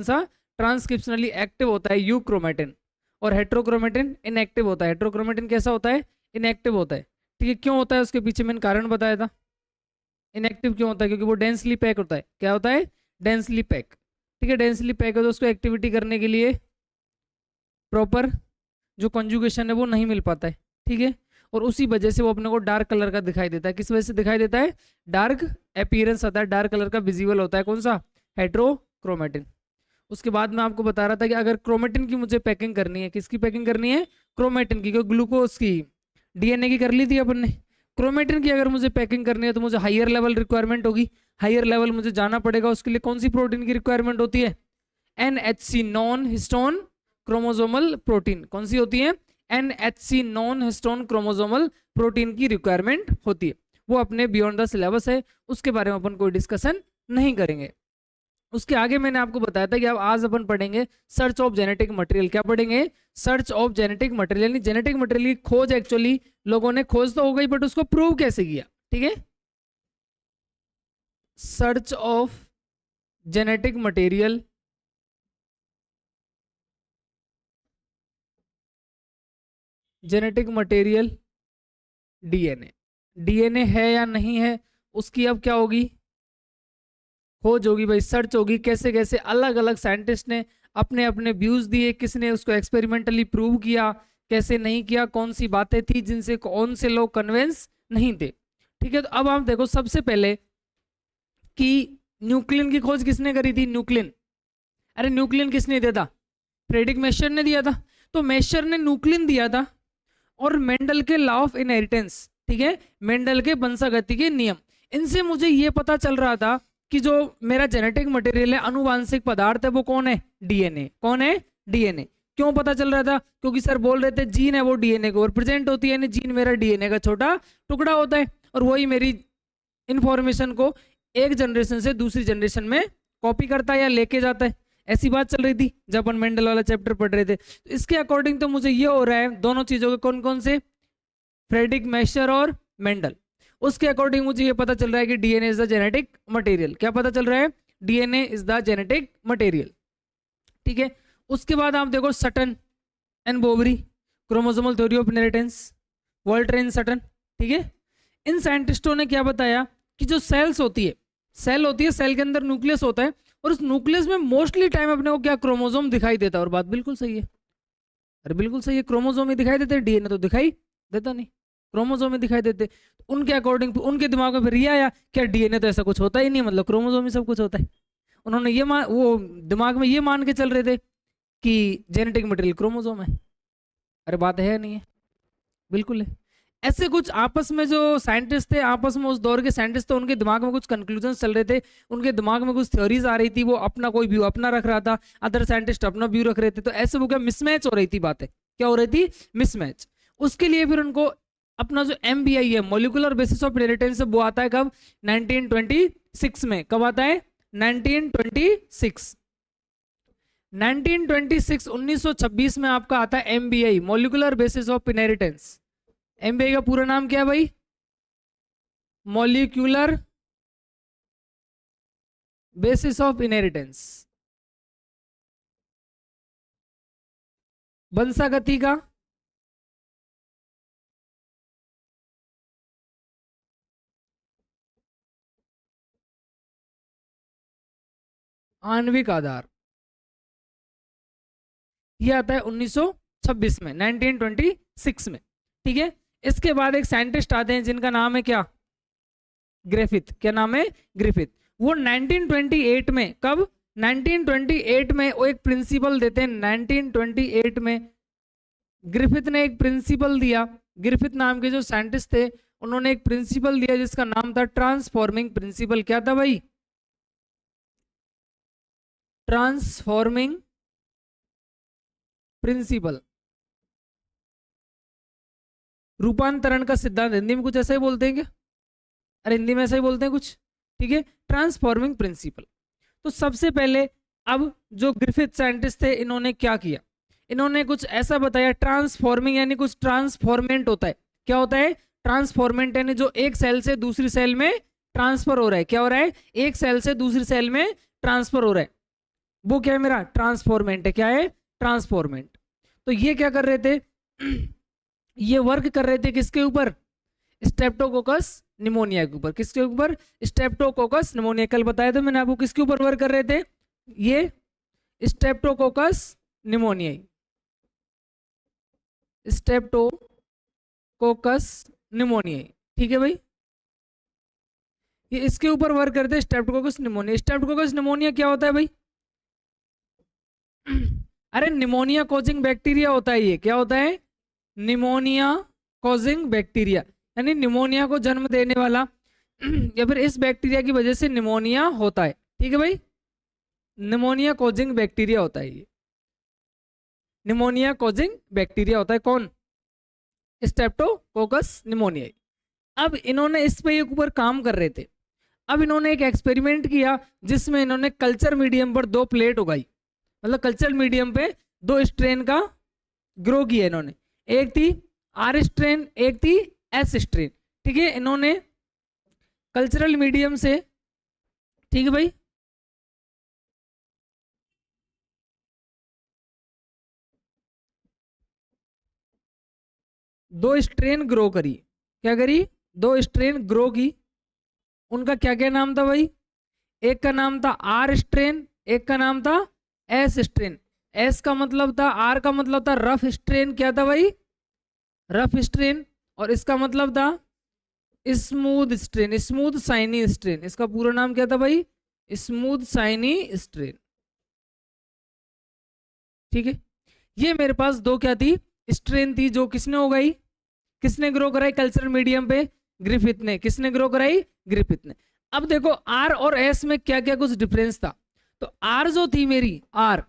सा transcriptionally active होता है, यूक्रोमेटिन, और हेट्रोक्रोमेटिन इनएक्टिव होता है। हेट्रोक्रोमेटिन कैसा होता है? इनएक्टिव होता है। ठीक है, क्यों होता है उसके पीछे मैंने कारण बताया था। इनएक्टिव क्यों होता है? क्योंकि वो डेंसली पैक होता है। क्या होता है? Densely pack. ठीक है, डेंसली पैक है तो उसको एक्टिविटी करने के लिए प्रॉपर जो कंजुगेशन है वो नहीं मिल पाता है। ठीक है, और उसी वजह से वो अपने को डार्क कलर का दिखाई देता है। किस वजह से दिखाई देता है? डार्क अपीयरेंस आता है, डार्क कलर का विजिबल होता है। कौन सा? हेट्रोक्रोमेटिन। उसके बाद मैं आपको बता रहा था कि अगर क्रोमेटिन की मुझे पैकिंग करनी है, किसकी पैकिंग करनी है? क्रोमेटिन की, क्योंकि ग्लूकोज की, डीएनए की कर ली थी अपन ने। क्रोमेटिन की अगर मुझे पैकिंग करनी है तो मुझे हायर लेवल रिक्वायरमेंट होगी, हायर लेवल मुझे जाना पड़ेगा। उसके लिए कौन सी प्रोटीन की रिक्वायरमेंट होती है? NHC, non histone chromosomal protein. कौन सी होती है? NHC, non histone chromosomal protein की रिक्वायरमेंट होती है। वो अपने बियॉन्ड द सिलेबस है, उसके बारे में अपन कोई डिस्कशन नहीं करेंगे। उसके आगे मैंने आपको बताया था कि अब आज अपन पढ़ेंगे सर्च ऑफ जेनेटिक मटेरियल। क्या पढ़ेंगे? सर्च ऑफ जेनेटिक मटेरियल, यानी जेनेटिक मटेरियल की खोज। एक्चुअली लोगों ने खोज तो हो गई, बट उसको प्रूव कैसे किया? ठीक है, search of genetic material, genetic material DNA. DNA है या नहीं है उसकी अब क्या होगी? खोज होगी भाई, सर्च होगी। कैसे कैसे अलग अलग साइंटिस्ट ने अपने अपने व्यूज दिए, किसने उसको एक्सपेरिमेंटली प्रूव किया, कैसे नहीं किया, कौन सी बातें थी जिनसे कौन से लोग कन्विंस नहीं थे। ठीक है, तो अब आप देखो सबसे पहले कि न्यूक्लियन की खोज किसने करी थी? न्यूक्लियन। अरे न्यूक्लियन किसने दिया था? फ्रेडरिक मेशर ने दिया था। तो मेशर ने न्यूक्लियन दिया था, और मेंडल के लॉ ऑफ इनहेरिटेंस, ठीक है, मेंडल के वंशागति के नियम, इनसे मुझे ये पता चल रहा था कि जो मेरा जेनेटिक मटेरियल है, अनुवांशिक पदार्थ है, वो कौन है? डीएनए। कौन है? डीएनए। क्यों पता चल रहा था? क्योंकि सर बोल रहे थे जीन है वो डीएनए को रिप्रेजेंट होती है, यानी जीन मेरा डीएनए का छोटा टुकड़ा होता है, और वही मेरी इंफॉर्मेशन को एक जनरेशन से दूसरी जनरेशन में कॉपी करता है या लेके जाता है। ऐसी बात चल रही थी जब अपन मेंडल वाला चैप्टर पढ़ रहे थे। तो इसके अकॉर्डिंग तो मुझे ये हो रहा है दोनों चीजों के कौन कौन से? फ्रेडरिक मेशर और मेंडल। उसके अकॉर्डिंग मुझे ये पता चल रहा है कि DNA is the genetic material. क्या पता चल रहा है? DNA is the genetic material. ठीक है, उसके बाद आप देखो Sutton and Boveri, chromosomal theory of inheritance, Walter Sutton. ठीक है, इन साइंटिस्टों ने क्या बताया कि जो सेल्स होती है, सेल होती है, सेल के अंदर न्यूक्लियस होता है, और उस न्यूक्लियस में मोस्टली टाइम अपने को क्या? क्रोमोसोम दिखाई देता है। और बात बिल्कुल सही है, अरे बिल्कुल सही है, क्रोमोसोम ही दिखाई देते हैं, डीएनए तो दिखाई देता नहीं, क्रोमोसोम ही दिखाई देते। तो उनके अकॉर्डिंग उनके दिमाग में फिर ये आया क्या डीएनए तो ऐसा कुछ होता ही नहीं, मतलब क्रोमोसोम ही सब कुछ होता है। उन्होंने ये वो दिमाग में ये मान के चल रहे थे कि जेनेटिक मटेरियल क्रोमोसोम है। अरे बात है नहीं है? बिल्कुल है। ऐसे कुछ आपस में जो साइंटिस्ट थे, आपस में उस दौर के साइंटिस्ट थे, उनके दिमाग में कुछ कंक्लूजन चल रहे थे, उनके दिमाग में कुछ थ्योरीज आ रही थी, वो अपना कोई व्यू अपना रख रहा था, अदर साइंटिस्ट अपना व्यू रख रहे थे। तो ऐसे वो क्या मिसमैच हो रही थी बातें, क्या हो रही थी? मिसमैच। उसके लिए फिर उनको अपना जो MBI है, मॉलिक्यूलर बेसिस ऑफ इनहेरिटेंस, वो आता है कब? 1926 में। कब आता है? 1926। 1926 में आपका आता है MBI, molecular basis of inheritance. MBI का पूरा नाम क्या है भाई? Molecular basis of inheritance. वंशागति का आणविक आधार, ये आता है 1926 में, 1926 में। ठीक है, इसके बाद एक साइंटिस्ट आते हैं जिनका नाम है क्या? ग्रिफिथ। क्या नाम है? ग्रिफिथ। वो 1928 में, कब? 1928 में वो एक प्रिंसिपल देते हैं। 1928 में ग्रिफिथ ने एक प्रिंसिपल दिया। ग्रिफिथ नाम के जो साइंटिस्ट थे, उन्होंने एक प्रिंसिपल दिया जिसका नाम था ट्रांसफॉर्मिंग प्रिंसिपल। क्या था भाई? ट्रांसफॉर्मिंग प्रिंसिपल, रूपांतरण का सिद्धांत। हिंदी में कुछ ऐसा ही बोलते हैं क्या? अरे हिंदी में ऐसा ही बोलते हैं कुछ। ठीक है, ट्रांसफॉर्मिंग प्रिंसिपल। तो सबसे पहले अब जो ग्रिफिथ साइंटिस्ट थे, इन्होंने क्या किया? इन्होंने कुछ ऐसा बताया, ट्रांसफॉर्मिंग यानी कुछ ट्रांसफॉर्मेंट होता है। क्या होता है? ट्रांसफॉर्मेंट, यानी जो एक सेल से दूसरी सेल में ट्रांसफर हो रहा है। क्या हो रहा है? एक सेल से दूसरी सेल में ट्रांसफर हो रहा है। वो क्या है मेरा ट्रांसफॉर्मेंट है। क्या है? ट्रांसफॉर्मेंट। तो ये क्या कर रहे थे ये वर्क कर रहे थे किसके ऊपर? स्ट्रेप्टोकोकस निमोनिया के ऊपर। किसके ऊपर? Streptococcus pneumonia. कल बताया था मैंने आपको किसके ऊपर वर्क कर रहे थे? ये स्ट्रेप्टोकोकस निमोनिया। स्ट्रेप्टोकोकस निमोनिया, ठीक है भाई। ये इसके ऊपर वर्क करते हैं स्ट्रेप्टोकोकस निमोनिया। स्ट्रेप्टोकोकस निमोनिया क्या होता है भाई? अरे निमोनिया कॉजिंग बैक्टीरिया होता है ये। क्या होता है? निमोनिया कॉजिंग बैक्टीरिया, यानी निमोनिया को जन्म देने वाला या फिर इस बैक्टीरिया की वजह से निमोनिया होता है। ठीक है भाई, निमोनिया कॉजिंग बैक्टीरिया होता है ये। निमोनिया कॉजिंग बैक्टीरिया होता है कौन? Streptococcus pneumonia. अब इन्होंने इस पे ऊपर काम कर रहे थे। अब इन्होंने एक एक्सपेरिमेंट किया जिसमें इन्होंने कल्चर मीडियम पर 2 प्लेट उगाई। मतलब कल्चर मीडियम पे 2 स्ट्रेन का ग्रो किया इन्होंने। एक थी आर स्ट्रेन, एक थी एस स्ट्रेन। ठीक है, इन्होंने कल्चरल मीडियम से, ठीक है भाई, दो स्ट्रेन ग्रो करी। क्या करी? 2 स्ट्रेन ग्रो की। उनका क्या क्या नाम था भाई? एक का नाम था आर स्ट्रेन, एक का नाम था एस स्ट्रेन। एस का मतलब था, आर का मतलब था रफ स्ट्रेन। क्या था भाई? Rough strain. और इसका मतलब था smooth strain, smooth shiny strain. इसका पूरा नाम क्या था भाई? Smooth shiny strain. ठीक है, ये मेरे पास 2 क्या थी? स्ट्रेन थी, जो किसने उगाई? किसने ग्रो कराई कल्चरल मीडियम पे? ग्रिफिथ ने। किसने ग्रो कराई? ग्रिफिथ ने। अब देखो आर और एस में क्या क्या कुछ डिफरेंस था। तो आर जो थी मेरी, आर,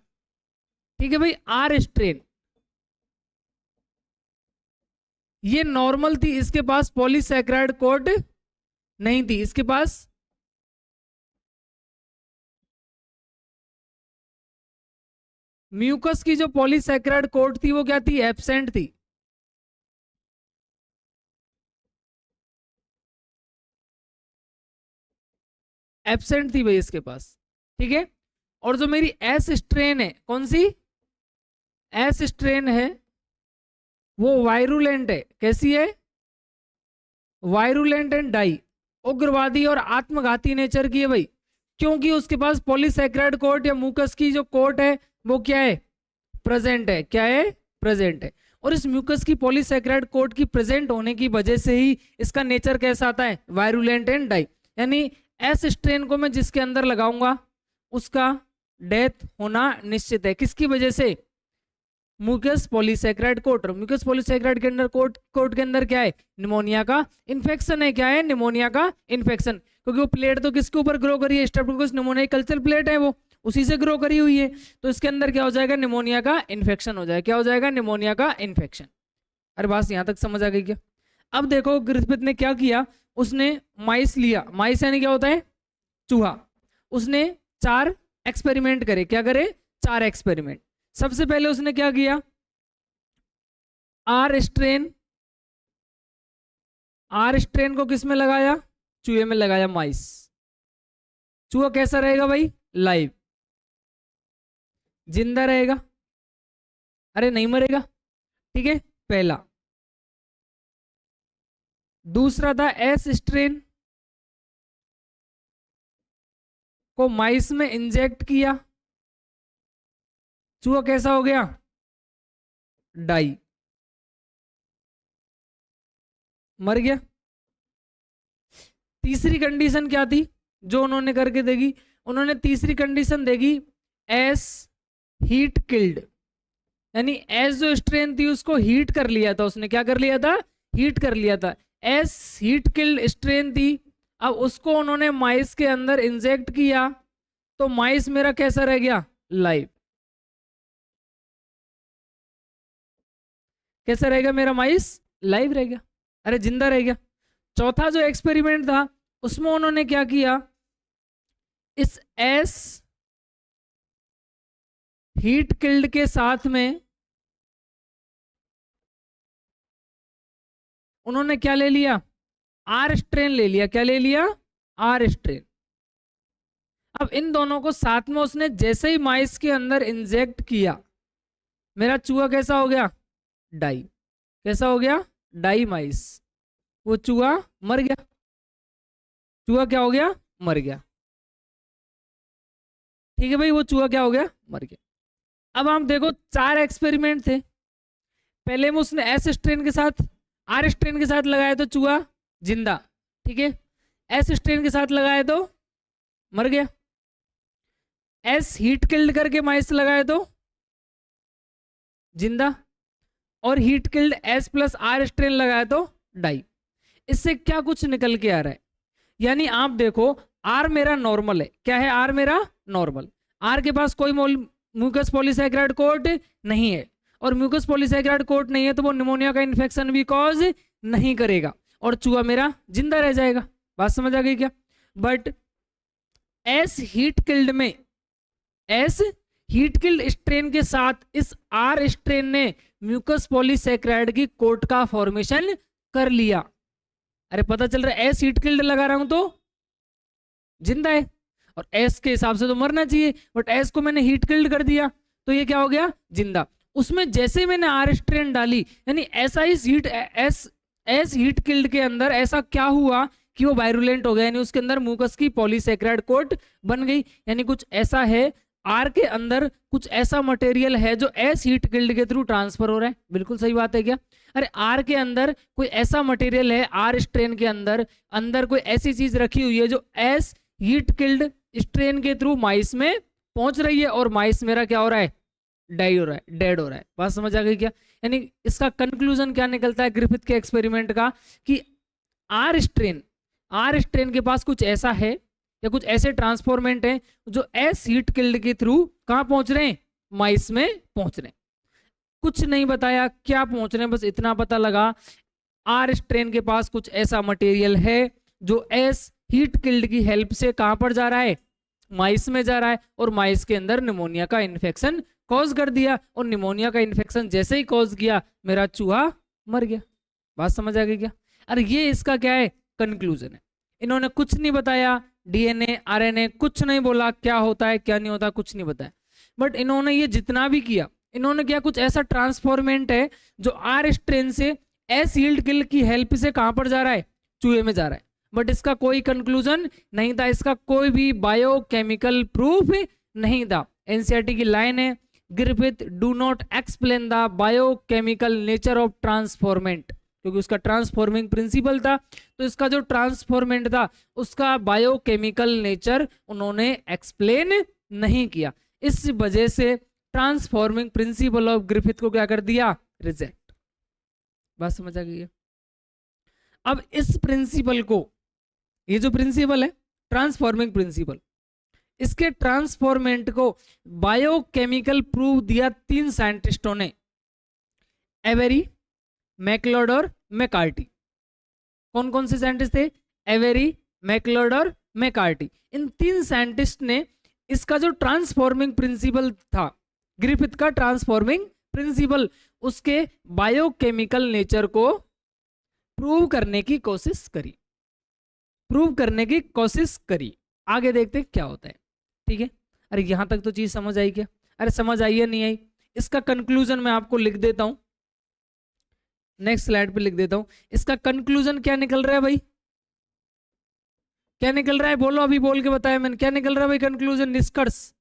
ठीक है भाई, आर स्ट्रेन ये नॉर्मल थी। इसके पास पॉलीसैकेराइड कोट नहीं थी। इसके पास म्यूकस की जो पॉलीसैकेराइड कोट थी वो क्या थी? एब्सेंट थी। एब्सेंट थी भाई इसके पास। ठीक है, और जो मेरी एस स्ट्रेन है, कौन सी एस स्ट्रेन है, वो वायरुलेंट है। कैसी है? वायरुलेंट एंड डाई, उग्रवादी और आत्मघाती नेचर की है भाई। क्योंकि उसके पास पॉलीसैकेराइड कोट या म्यूकस की जो कोट है वो क्या है? प्रेजेंट है। क्या है? प्रेजेंट है। और इस म्यूकस की पॉलीसैकेराइड कोट की प्रेजेंट होने की वजह से ही इसका नेचर कैसा आता है? Virulent and die. यानी एस स्ट्रेन को मैं जिसके अंदर लगाऊंगा उसका डेथ होना निश्चित है। किसकी वजह से? Mucus polysaccharide coat. और म्यूकस पॉलीसैकेराइड के अंदर कोट के अंदर क्या है? निमोनिया का इन्फेक्शन है। क्या है? निमोनिया का इन्फेक्शन। क्योंकि वो प्लेट तो किसके ऊपर ग्रो करी है? स्ट्रेप्टोकोकस निमोनिया कल्चर प्लेट है, वो उसी से ग्रो करी हुई है। तो इसके अंदर क्या हो जाएगा? निमोनिया का इन्फेक्शन हो जाएगा। क्या हो जाएगा? निमोनिया का इन्फेक्शन। अरे बात यहाँ तक समझ आ गई क्या? अब देखो ग्रिफिथ ने क्या किया, उसने माइस लिया। माइस यानी क्या होता है? चूहा। उसने 4 एक्सपेरिमेंट करे। क्या करे? 4 एक्सपेरिमेंट। सबसे पहले उसने क्या किया? आर स्ट्रेन, आर स्ट्रेन को किस में लगाया? चूहे में लगाया, माइस। चूहा कैसा रहेगा भाई? लाइव, जिंदा रहेगा। अरे नहीं मरेगा। ठीक है, पहला। दूसरा था एस स्ट्रेन को माइस में इंजेक्ट किया। चूहा कैसा हो गया? डाई, मर गया। तीसरी कंडीशन क्या थी जो उन्होंने करके देगी? उन्होंने तीसरी कंडीशन देगी एस हीट किल्ड। यानी एस जो स्ट्रेन थी उसको हीट कर लिया था उसने। क्या कर लिया था? हीट कर लिया था। एस हीट किल्ड स्ट्रेन थी। अब उसको उन्होंने माइस के अंदर इंजेक्ट किया तो माइस मेरा कैसा रह गया? लाइव। कैसा रहेगा मेरा माइस? लाइव रह गया। अरे जिंदा रह गया। चौथा जो एक्सपेरिमेंट था उसमें उन्होंने क्या किया? इस एस हीट किल्ड के साथ में उन्होंने क्या ले लिया? आर स्ट्रेन ले लिया। क्या ले लिया? R strain. अब इन दोनों को साथ में उसने जैसे ही माइस के अंदर इंजेक्ट किया, मेरा चूहा कैसा हो गया? डाई। कैसा हो गया? डाई माइस। वो चूहा मर गया। चूहा क्या हो गया? मर गया। ठीक है भाई, वो चूहा क्या हो गया? मर गया। अब आप देखो, 4 एक्सपेरिमेंट थे। पहले में उसने एस स्ट्रेन के साथ, आर स्ट्रेन के साथ लगाया तो चूहा जिंदा, ठीक है। एस स्ट्रेन के साथ लगाया तो मर गया। एस हीट किल्ड करके माइस लगाया तो जिंदा। और heat killed S plus R strain लगाया तो डाई। इससे क्या कुछ निकल के आ रहा है? यानी आप देखो, आर मेरा नॉर्मल है। क्या है? आर मेरा नॉर्मल। आर के पास कोई म्यूकस पॉलीसैकेराइड कोट नहीं है, और म्यूकस पॉलीसैकेराइड कोट नहीं है तो वो निमोनिया का इन्फेक्शन भी कॉज नहीं करेगा, और चूहा मेरा जिंदा रह जाएगा। बात समझ आ गई क्या? बट एस हीट किल्ड में, एस हीट किल्ड स्ट्रेन के साथ इस आर स्ट्रेन ने म्यूकस पॉलीसैकेराइड की कोट का फॉर्मेशन कर लिया। अरे पता चल रहा है एस हीट किल्ड लगा रहा हूं तो जिंदा है, और एस के हिसाब से तो मरना चाहिए, बट एस को मैंने हीट किल्ड कर दिया तो ये क्या हो गया? जिंदा। उसमें जैसे मैंने आर स्ट्रेन डाली, यानी ऐसा ही heat S S heat killed के अंदर ऐसा क्या हुआ कि वो वायरुलेंट हो गया, यानी उसके अंदर म्यूकस की पॉलीसैकेराइड कोट बन गई। यानी कुछ ऐसा है, आर के अंदर कुछ ऐसा मटेरियल है जो एस हीट किल्ड के थ्रू ट्रांसफर हो रहा है। बिल्कुल सही बात है क्या? अरे आर के अंदर कोई ऐसा मटेरियल है, आर स्ट्रेन के अंदर अंदर कोई ऐसी चीज रखी हुई है जो एस हीट किल्ड स्ट्रेन के थ्रू माइस में पहुंच रही है, और माइस मेरा क्या हो रहा है? डाई हो रहा है, डेड हो रहा है। बात समझ आ गई क्या? यानी इसका कंक्लूजन क्या निकलता है ग्रिफिथ के एक्सपेरिमेंट का, कि आर स्ट्रेन के पास कुछ ऐसा है, या कुछ ऐसे ट्रांसफॉर्मेंट हैं जो एस हीट किल्ड के थ्रू कहां पहुंच रहे हैं? माइस में पहुंच रहे हैं। कुछ नहीं बताया क्या पहुंच रहे हैं, बस इतना पता लगा आर स्ट्रेन के पास कुछ ऐसा मटेरियल है जो एस हीट किल्ड की हेल्प से कहां पर जा रहा है? माइस में जा रहा है, और माइस के अंदर निमोनिया का इन्फेक्शन कॉज कर दिया, और निमोनिया का इन्फेक्शन जैसे ही कॉज किया, मेरा चूहा मर गया। बात समझ आ गई क्या? अरे ये इसका क्या है? कंक्लूजन है। इन्होंने कुछ नहीं बताया, डीएनए आरएनए कुछ नहीं बोला, क्या होता है क्या नहीं होता कुछ नहीं बताया। बट इन्होंने ये जितना भी किया, इन्होंने क्या कुछ ऐसा ट्रांसफॉर्मेंट है जो आर स्ट्रेन से एस यील्ड किल की हेल्प से कहां पर जा रहा है? चूहे में जा रहा है। बट इसका कोई कंक्लूजन नहीं था, इसका कोई भी बायोकेमिकल प्रूफ नहीं था। एनसीईआरटी की लाइन है, Griffith do not explain the biochemical nature of transformant, क्योंकि उसका ट्रांसफॉर्मिंग प्रिंसिपल था, तो इसका जो ट्रांसफॉर्मेंट था उसका बायोकेमिकल नेचर उन्होंने एक्सप्लेन नहीं किया। इस वजह से ट्रांसफॉर्मिंग प्रिंसिपल ऑफ ग्रिफिथ को क्या कर दिया? रिजेक्ट। बात समझ आ गई है? अब इस प्रिंसिपल को, ये जो प्रिंसिपल है ट्रांसफॉर्मिंग प्रिंसिपल, इसके ट्रांसफॉर्मेंट को बायोकेमिकल प्रूफ दिया 3 साइंटिस्टों ने, एवेरी, मैकलोड और मैकार्टी। कौन कौन से साइंटिस्ट थे? एवेरी, मैकलोड और मैकार्टी। इन 3 साइंटिस्ट ने इसका जो ट्रांसफॉर्मिंग प्रिंसिपल था, ग्रिफिथ का ट्रांसफॉर्मिंग प्रिंसिपल, उसके बायोकेमिकल नेचर को प्रूव करने की कोशिश करी, प्रूव करने की कोशिश करी। आगे देखते क्या होता है। ठीक है? अरे यहां तक तो चीज समझ आई क्या? अरे समझ आई या नहीं आई? इसका कंक्लूजन मैं आपको लिख देता हूं, नेक्स्ट स्लाइड पे लिख देता हूं। इसका कंक्लूजन क्या निकल रहा है भाई? क्या निकल रहा है? बोलो, अभी बोल के बताया मैंने, क्या निकल रहा है भाई कंक्लूजन, निष्कर्ष?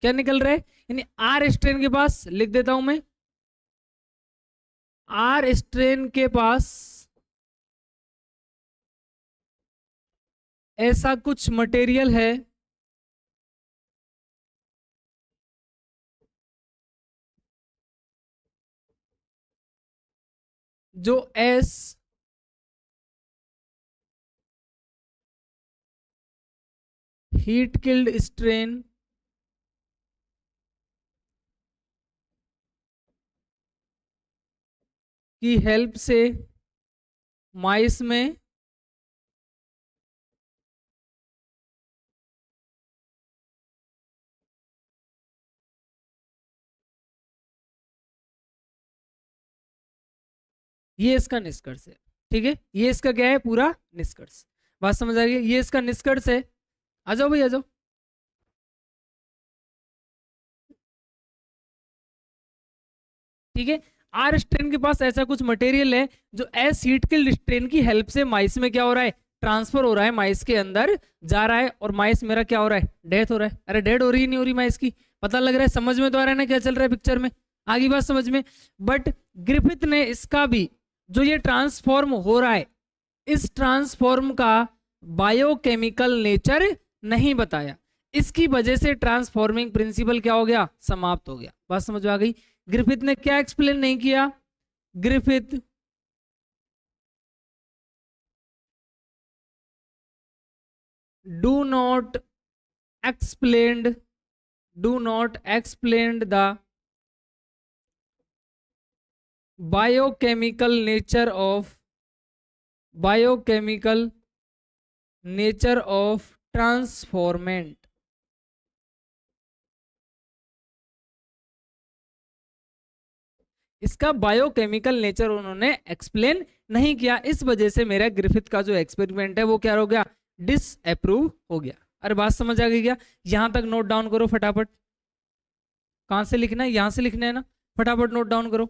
क्या निकल रहा है? यानी आर स्ट्रेन के पास, लिख देता हूं मैं, आर स्ट्रेन के पास ऐसा कुछ मटेरियल है जो एस हीट किल्ड स्ट्रेन की हेल्प से माइस में ये इसका निष्कर्ष है। ठीक है, ये इसका क्या है पूरा निष्कर्ष। बात समझ आ गई, ये इसका निष्कर्ष है। आ जाओ भाई आ जाओ। ठीक है, आर स्ट्रेन के पास ऐसा कुछ मटेरियल है जो एस हीट किल्ड स्ट्रेन की हेल्प से माइस में क्या हो रहा है, ट्रांसफर हो रहा है, माइस के अंदर जा रहा है, और माइस मेरा क्या हो रहा है, डेथ हो रहा है। अरे डेड हो रही नहीं हो रही माइस की, पता लग रहा है, समझ में तो आ रहा है ना क्या चल रहा है पिक्चर में, आगे बात समझ में। बट ग्रिफिथ ने इसका भी जो ये ट्रांसफॉर्म हो रहा है, इस ट्रांसफॉर्म का बायोकेमिकल नेचर नहीं बताया, इसकी वजह से ट्रांसफॉर्मिंग प्रिंसिपल क्या हो गया, समाप्त हो गया। बात समझ में आ गई। ग्रिफिथ ने क्या एक्सप्लेन नहीं किया, Griffith do not explained, do not explained the biochemical nature of, biochemical nature of transformant. इसका बायोकेमिकल नेचर उन्होंने एक्सप्लेन नहीं किया, इस वजह से मेरा ग्रिफिथ का जो एक्सपेरिमेंट है वो क्या हो गया, डिसअप्रूव हो गया। अरे बात समझ आ गई क्या, यहां तक नोट डाउन करो फटाफट। कहां से लिखना है, यहां से लिखना है ना, फटाफट नोट डाउन करो।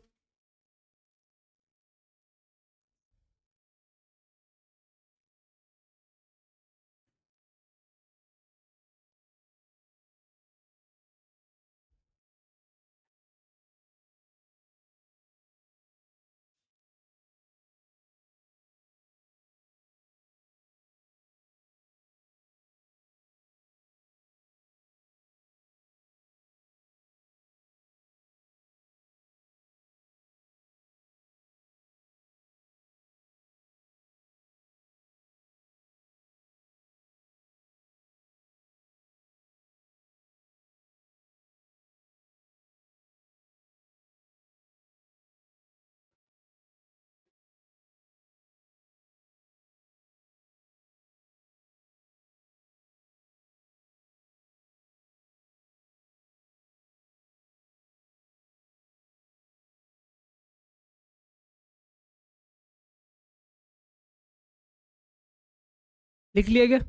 लिख लिया क्या,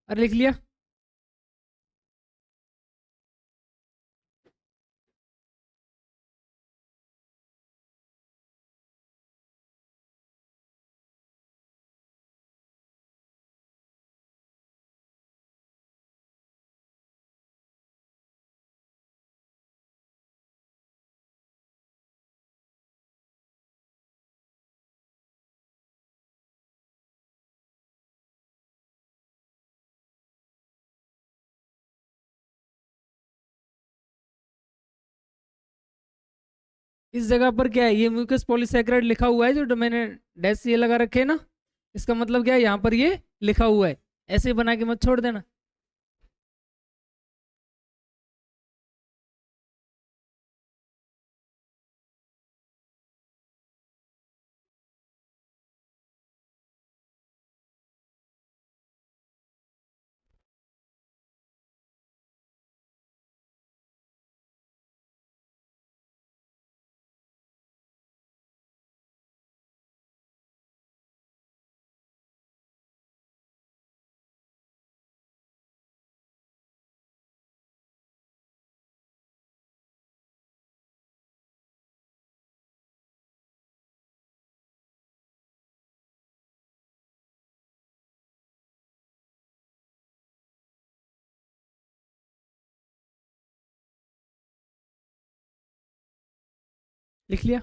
अरे लिख लिया। इस जगह पर क्या है, ये म्यूकस पॉलीसैकेराइड लिखा हुआ है, जो मैंने डैश ये लगा रखे है ना, इसका मतलब क्या है, यहाँ पर ये लिखा हुआ है, ऐसे ही बना के मत छोड़ देना। लिख लिया।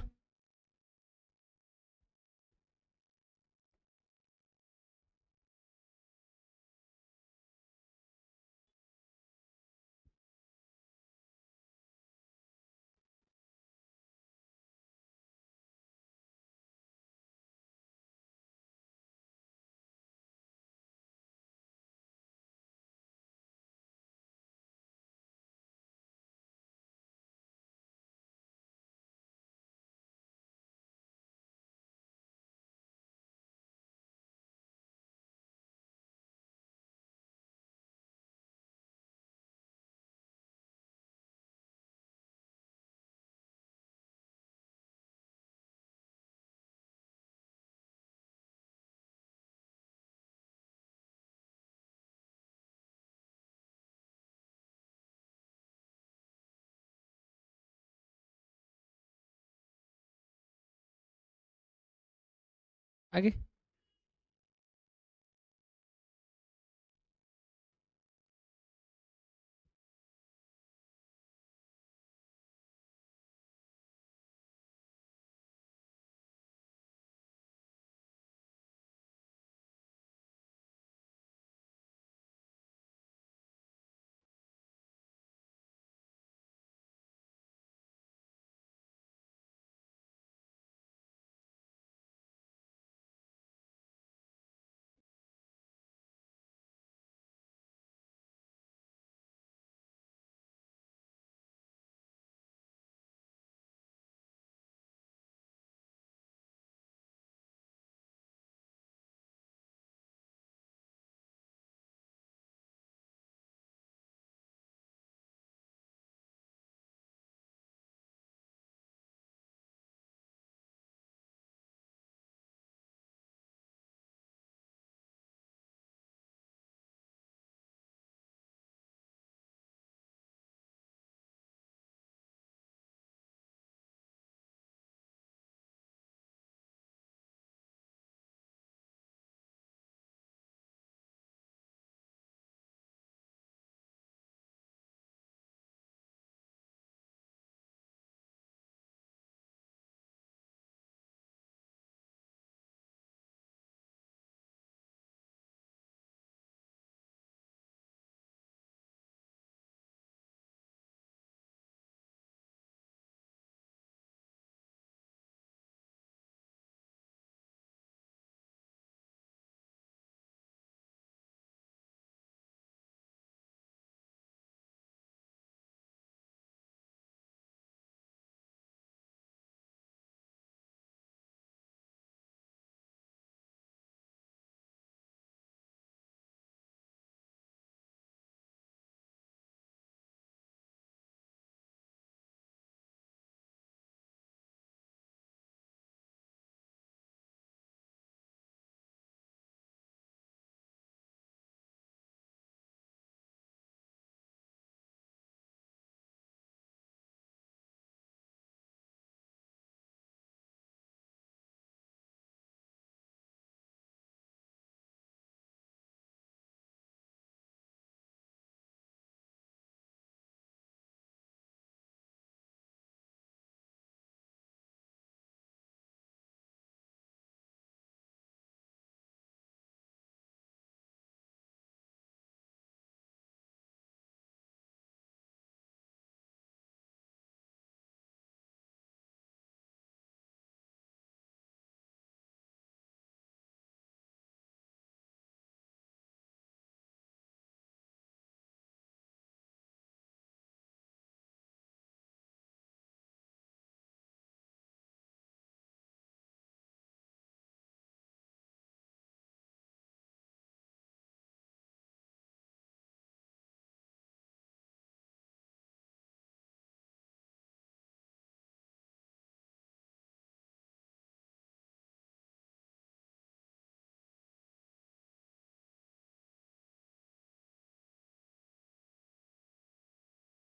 आगे।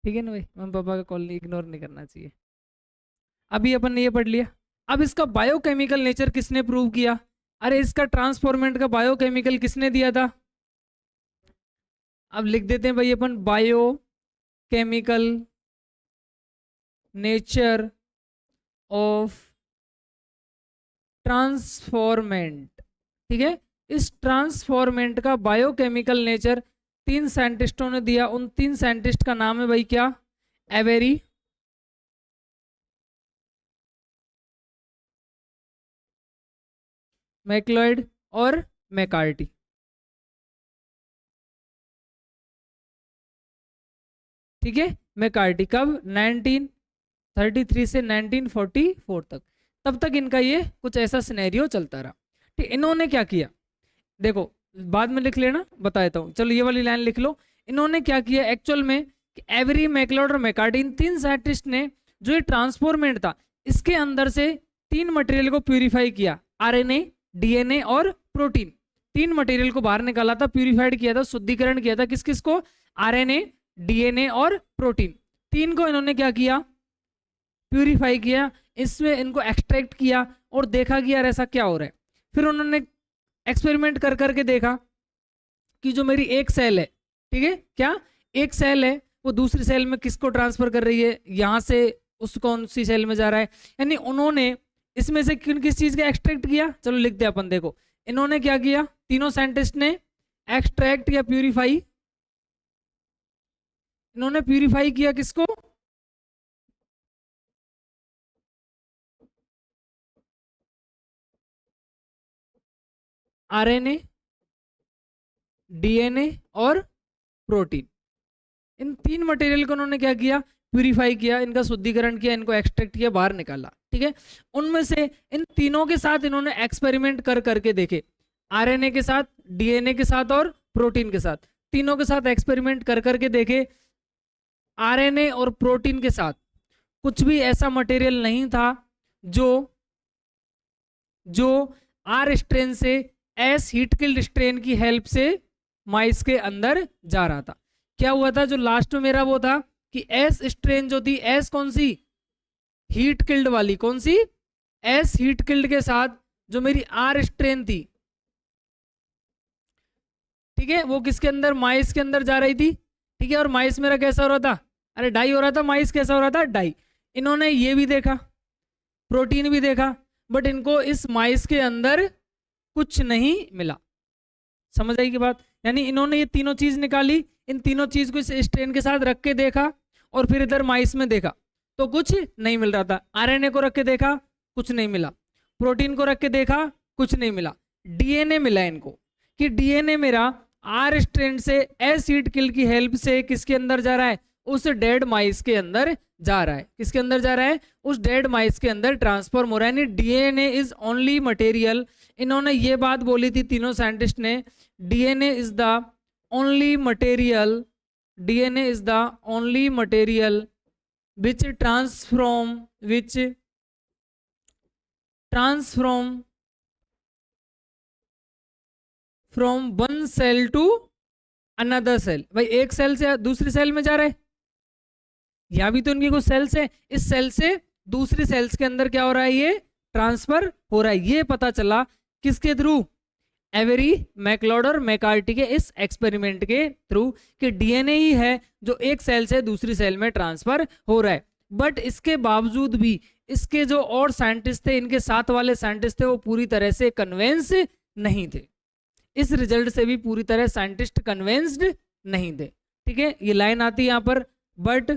ठीक है ना भाई, मम्मी पापा का कॉल इग्नोर नहीं करना चाहिए। अभी अपन ने ये पढ़ लिया। अब इसका बायोकेमिकल नेचर किसने प्रूव किया? अरे इसका ट्रांसफॉर्मेंट का बायोकेमिकल किसने दिया था? अब लिख देते हैं भाई अपन, बायोकेमिकल नेचर ऑफ ट्रांसफॉर्मेंट। ठीक है, इस ट्रांसफॉर्मेंट का बायोकेमिकल नेचर 3 साइंटिस्टों ने दिया। उन 3 साइंटिस्ट का नाम है भाई क्या? एवेरी, मैक्लॉयड और मैकार्टी। ठीक है, मैकार्टी कब? 1933 से 1944 तक। तब तक इनका ये कुछ ऐसा सिनेरियो चलता रहा। ठीक, इन्होंने क्या किया देखो, बाद में लिख लेना, बता देता हूँ। चलो ये वाली लाइन लिख लो। इन्होंने क्या किया एक्चुअल में कि एवरी, मैक्लॉड और मैकार्टी, इन 3 साइंटिस्ट ने जो ये ट्रांसफॉर्मेंट था इसके अंदर से 3 मटेरियल को प्यूरिफाई किया, आरएनए, डीएनए और प्रोटीन। 3 मटेरियल को बाहर निकाला था, प्यूरिफाइड किया था, शुद्धिकरण किया था। किस किस को? आरएनए, डीएनए और प्रोटीन। 3 को इन्होंने क्या किया? प्यूरिफाई किया। इसमें इनको एक्सट्रैक्ट किया और देखा कि यार ऐसा क्या हो रहा है। फिर उन्होंने एक्सपेरिमेंट कर करके देखा कि जो मेरी एक सेल है, ठीक है, क्या एक सेल है, वो दूसरी सेल में किसको ट्रांसफर कर रही है, यहाँ से उस कौन सी सेल में जा रहा है। यानी उन्होंने इसमें से किस चीज का एक्सट्रैक्ट किया, चलो लिखते हैं अपन। देखो इन्होंने क्या किया, तीनों साइंटिस्ट ने एक्सट्रैक्ट या प्यूरिफाई, इन्होंने प्यूरिफाई किया किसको, आरएनए, डीएनए और प्रोटीन। इन तीन मटेरियल को उन्होंने क्या किया, प्यूरिफाई किया, इनका शुद्धिकरण किया, इनको एक्सट्रैक्ट किया, बाहर निकाला, ठीक है। उनमें से इन तीनों के साथ इन्होंने एक्सपेरिमेंट कर करके देखे, आरएनए के साथ, डीएनए के साथ और प्रोटीन के साथ, तीनों के साथ एक्सपेरिमेंट कर करके देखे। आरएनए और प्रोटीन के साथ कुछ भी ऐसा मटेरियल नहीं था जो जो आर स्ट्रेन से एस हीट किल्ड स्ट्रेन की हेल्प से माइस के अंदर जा रहा था। क्या हुआ था, जो लास्ट में मेरा वो था कि एस स्ट्रेन जो थी, एस कौन सी, हीट किल्ड वाली, कौन सी, एस हीट किल्ड के साथ जो मेरी आर स्ट्रेन थी, ठीक है, वो किसके अंदर, माइस के अंदर जा रही थी, ठीक है। और माइस मेरा कैसा हो रहा था, अरे डाई हो रहा था, माइस कैसा हो रहा था, डाई। इन्होंने ये भी देखा, प्रोटीन भी देखा, बट इनको इस माइस के अंदर कुछ नहीं मिला। समझ आई की बात, यानी इन्होंने ये तीनों चीज निकाली, इन तीनों चीज को इस स्ट्रेन के साथ रख के देखा और फिर इधर माइस में देखा तो कुछ नहीं मिल रहा था। आरएनए को रख के देखा, कुछ नहीं मिला, प्रोटीन को रख के देखा, कुछ नहीं मिला, डीएनए मिला इनको, कि डीएनए मेरा आर स्ट्रेन से एस हीट किल की हेल्प से किसके अंदर जा रहा है, उस डेड माइस के अंदर जा रहा है। किसके अंदर जा रहा है, उस डेड माइस के अंदर ट्रांसफॉर्म हो रहा है। यानी डीएनए इज ओनली मटेरियल, इन्होंने ये बात बोली थी तीनों साइंटिस्ट ने, DNA is the only material, DNA is the only material which transform from one cell to another cell। भाई एक सेल से दूसरी सेल में जा रहा है, यहाँ भी तो इनकी कुछ सेल्स है, इस सेल से दूसरी सेल्स के अंदर क्या हो रहा है, ये ट्रांसफर हो रहा है। ये पता चला किसके थ्रू, एवेरी, मैक्लोडर, मैकार्टी के इस एक्सपेरिमेंट के थ्रू, कि डीएनए ही है जो एक सेल से दूसरी सेल में ट्रांसफर हो रहा है। बट इसके बावजूद भी इसके जो और साइंटिस्ट थे, इनके साथ वाले साइंटिस्ट थे, वो पूरी तरह से कन्विंस नहीं थे। इस रिजल्ट से भी पूरी तरह साइंटिस्ट कन्विंस्ड नहीं थे, ठीक है। ये लाइन आती है यहाँ पर, but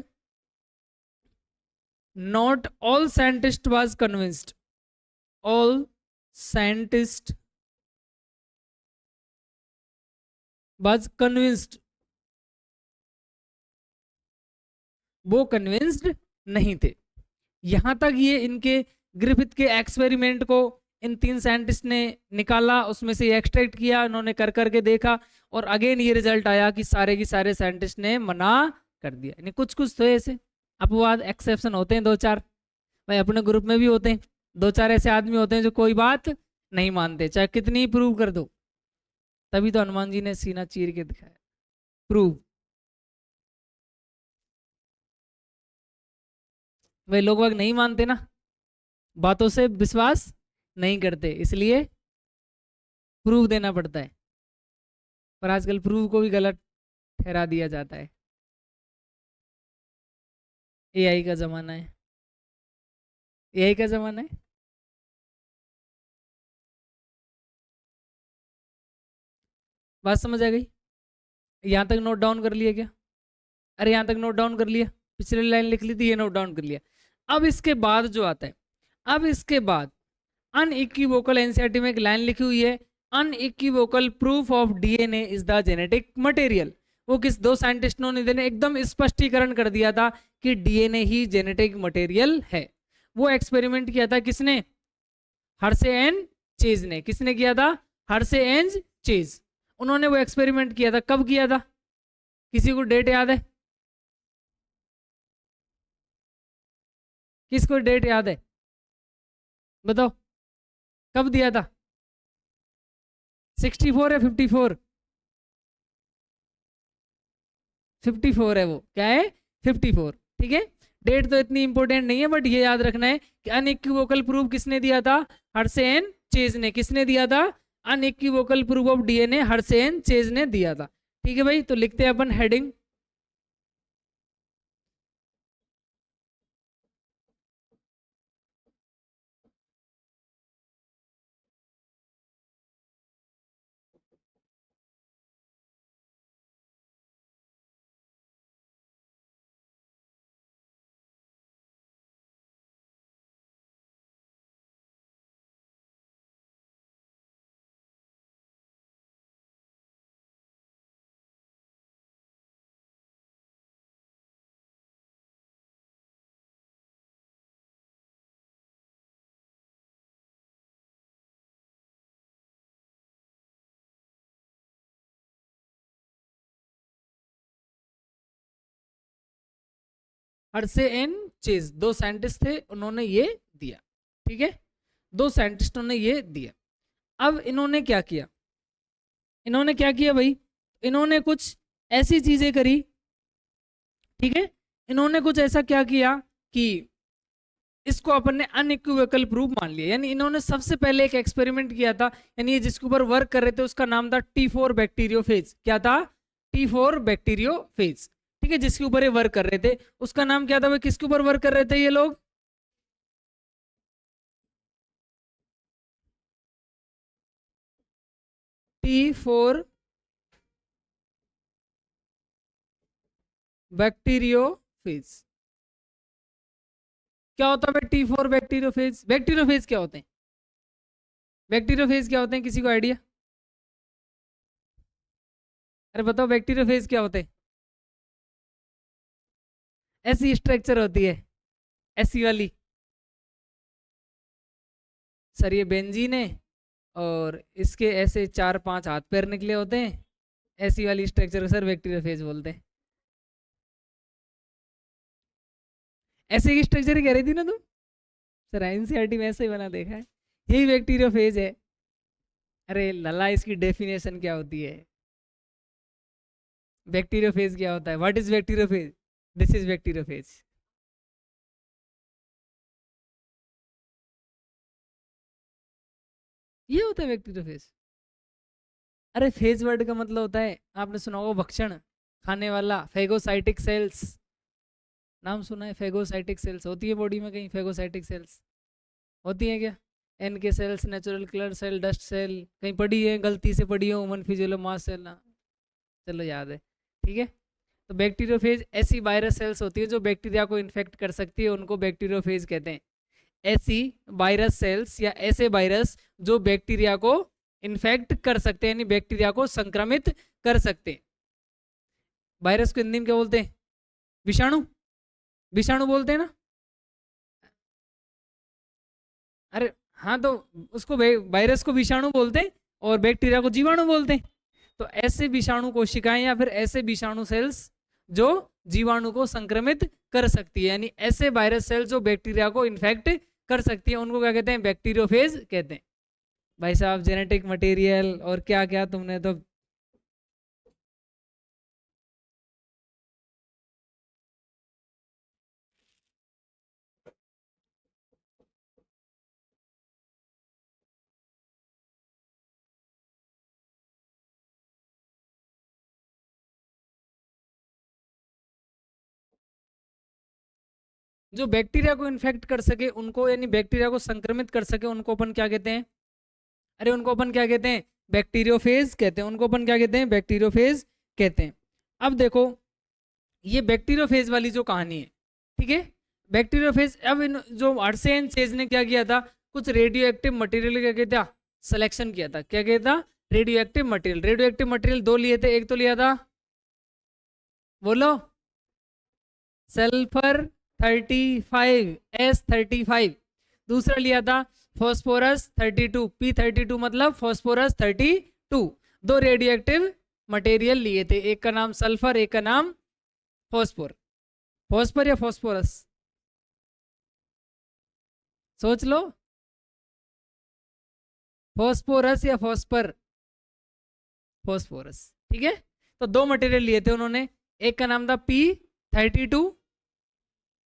not all scientist was convinced, all scientist was convinced, वो कन्विंस्ड नहीं थे। यहां तक ये इनके ग्रिफिथ के एक्सपेरिमेंट को इन तीन साइंटिस्ट ने निकाला, उसमें से एक्सट्रैक्ट किया, उन्होंने कर करके देखा और अगेन ये रिजल्ट आया कि सारे के सारे साइंटिस्ट ने मना कर दिया। यानी कुछ कुछ तो ऐसे अपवाद, एक्सेप्शन होते हैं, दो चार, भाई अपने ग्रुप में भी होते हैं, दो चार ऐसे आदमी होते हैं जो कोई बात नहीं मानते, चाहे कितनी प्रूव कर दो। तभी तो हनुमान जी ने सीना चीर के दिखाया, प्रूव। वे लोग वक्त नहीं मानते ना, बातों से विश्वास नहीं करते, इसलिए प्रूफ देना पड़ता है। पर आजकल प्रूफ को भी गलत ठहरा दिया जाता है। एआई का जमाना है, एआई का जमाना है। बात समझ आ गई? यहां तक नोट डाउन कर लिया क्या? अरे यहां तक नोट डाउन कर लिया, पिछली लाइन लिख ली थी, ये नोट डाउन कर लिया। अब इसके बाद जो आता है, अब इसके बाद अनइक्विवोकल, एनसीईआरटी में एक लाइन लिखी हुई है, unequivocal proof of DNA is the genetic material. वो किस दो साइंटिस्टों ने एकदम स्पष्टीकरण कर दिया था कि डीएनए ही जेनेटिक मटेरियल है। वो एक्सपेरिमेंट किया था किसने, हर्शे एंड चेज ने। किसने किया था, हर्शे एंड चेज। उन्होंने वो एक्सपेरिमेंट किया था, कब किया था, किसी को डेट याद है, किसको डेट याद है, बताओ कब दिया था? 64 है 54? 54 है वो, क्या है 54, ठीक है। डेट तो इतनी इंपॉर्टेंट नहीं है, बट ये याद रखना है कि अनइक्विवोकल प्रूफ किसने दिया था, हर्शे एंड चेज ने, किसने दिया था? Unequivocal proof of DNA Hershey and chase ने दिया था। ठीक है भाई, तो लिखते हैं अपन हेडिंग हर्शे एंड चेज, दो साइंटिस्ट थे, उन्होंने ये दिया। ठीक है, दो साइंटिस्टों ने ये दिया। अब इन्होंने क्या किया? इन्होंने क्या किया भाई? इन्होंने कुछ ऐसी चीजें करी। ठीक है, इन्होंने कुछ ऐसा क्या किया कि इसको अपन ने अनइक्विवोकल प्रूफ मान लिया। यानी इन्होंने सबसे पहले एक एक्सपेरिमेंट किया था, यानी ये जिसके ऊपर वर्क कर रहे थे उसका नाम था T4 बैक्टीरियोफेज। क्या था? T4 bacteriophage. ठीक है, जिसके ऊपर ये वर्क कर रहे थे उसका नाम क्या था भाई? किसके ऊपर वर्क कर रहे थे ये लोग? T4 bacteriophage. क्या होता है T4 बैक्टीरियोफेज? बैक्टीरियोफेज क्या होते हैं? बैक्टीरियोफेज क्या होते हैं, किसी को आइडिया? अरे बताओ, बैक्टीरियोफेज क्या होते हैं? ऐसी स्ट्रक्चर होती है, ऐसी वाली। सर ये बेंजीन है और इसके ऐसे 4-5 हाथ पैर निकले होते हैं, ऐसी वाली स्ट्रक्चर को सर बैक्टीरियोफेज बोलते हैं। ऐसे की स्ट्रक्चर ही कह रही थी ना तुम? सर एनसीईआरटी में ऐसे ही बना देखा है, यही बैक्टीरियोफेज है। अरे लला, इसकी डेफिनेशन क्या होती है? बैक्टीरियोफेज क्या होता है? What is bacteriophage? This is bacteriophage. ये होता है बैक्टीरियोफेज। अरे फेज वर्ड का मतलब होता है, आपने सुना होगा भक्षण खाने वाला, फेगोसाइटिक सेल्स। नाम सुना है? फेगोसाइटिक सेल्स होती है बॉडी में कहीं? फेगोसाइटिक सेल्स होती है क्या? N K cells, natural killer cell, dust cell, कहीं पढ़ी है? गलती से पढ़ी हो? ह्यूमन फिजियोलोमास सेल ना, चलो याद है। ठीक है, तो बैक्टीरियोफेज ऐसी वायरस सेल्स होती है जो बैक्टीरिया को इन्फेक्ट कर सकती है, उनको बैक्टीरियोफेज कहते हैं। ऐसी वायरस सेल्स या ऐसे वायरस जो बैक्टीरिया को इन्फेक्ट कर सकते हैं, यानी बैक्टीरिया को संक्रमित कर सकते हैं। वायरस को हिंदी में क्या बोलते हैं? विषाणु। विषाणु बोलते हैं ना? अरे हाँ, तो उसको वायरस को विषाणु बोलते हैं और बैक्टीरिया को जीवाणु बोलते हैं। तो ऐसे विषाणु कोशिकाएं या फिर ऐसे विषाणु सेल्स जो जीवाणु को संक्रमित कर सकती है, यानी ऐसे वायरस सेल्स जो बैक्टीरिया को इन्फेक्ट कर सकती है, उनको क्या कहते हैं? बैक्टीरियोफेज कहते हैं। भाई साहब जेनेटिक मटेरियल और क्या क्या तुमने तो। जो बैक्टीरिया को इन्फेक्ट कर सके उनको, यानी बैक्टीरिया को संक्रमित कर सके, उनको अपन क्या कहते हैं? अरे उनको अपन क्या कहते हैं? बैक्टीरियोफेज कहते हैं। उनको अपन क्या कहते हैं? बैक्टीरियोफेज कहते हैं। अब देखो, ये बैक्टीरियोफेज वाली जो कहानी है, ठीक है, बैक्टीरियोफेज। अब इन जो हर्शे एंड चेज ने क्या किया था? कुछ रेडियो एक्टिव मटेरियल क्या किया था? सिलेक्शन किया था। क्या किया था? Radio active material. Radio active material दो लिए थे, एक तो लिया था, बोलो, सल्फर 35 S35। दूसरा लिया था फॉस्फोरस 32 P32, मतलब फॉस्फोरस 32। दो रेडियो एक्टिव मटेरियल लिए थे, एक का नाम सल्फर, एक का नाम फॉस्फोर। फॉस्फर या फॉस्फोरस? सोच लो, फॉस्फोरस या फॉस्फर? फॉस्फोरस। ठीक है, तो दो मटेरियल लिए थे उन्होंने, एक का नाम था P32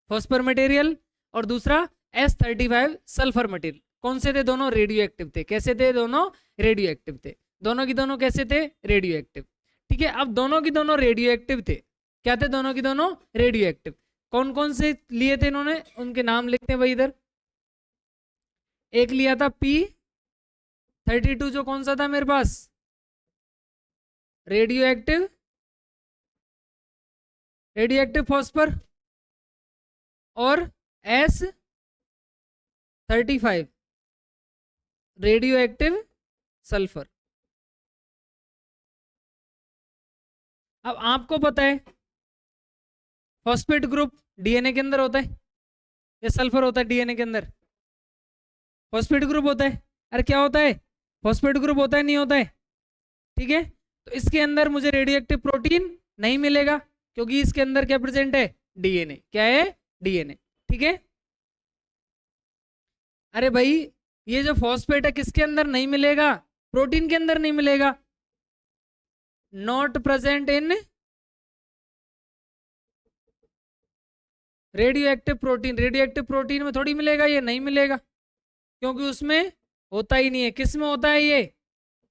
फॉस्फर मटेरियल और दूसरा S35 सल्फर मटेरियल। कौन से थे दोनों? रेडियो एक्टिव थे। कैसे थे दोनों? रेडियो एक्टिव थे। दोनों की दोनों कैसे थे? Radio active. ठीक है, अब दोनों की दोनों रेडियो एक्टिव थे। क्या थे? दोनों की दोनों रेडियो एक्टिव। कौन कौन से लिए थे इन्होंने? उनके नाम लिखते हैं भाई इधर। एक लिया था P32, जो कौन सा था मेरे पास? Radio active phosphor. और S35 रेडियो एक्टिव सल्फर। अब आपको पता है फॉस्फेट ग्रुप डीएनए के अंदर होता है या सल्फर होता है? डीएनए के अंदर फॉस्फेट ग्रुप होता है। अरे क्या होता है? फॉस्फेट ग्रुप होता है, नहीं होता है? ठीक है, तो इसके अंदर मुझे रेडियो एक्टिव प्रोटीन नहीं मिलेगा, क्योंकि इसके अंदर क्या प्रेजेंट है? डीएनए। क्या है? डीएनए। ठीक है, अरे भाई ये जो फॉस्फेट है किसके अंदर नहीं मिलेगा? प्रोटीन के अंदर नहीं मिलेगा। Not present in radio active protein. Radio active protein में थोड़ी मिलेगा, ये नहीं मिलेगा, क्योंकि उसमें होता ही नहीं है। किस में होता है ये?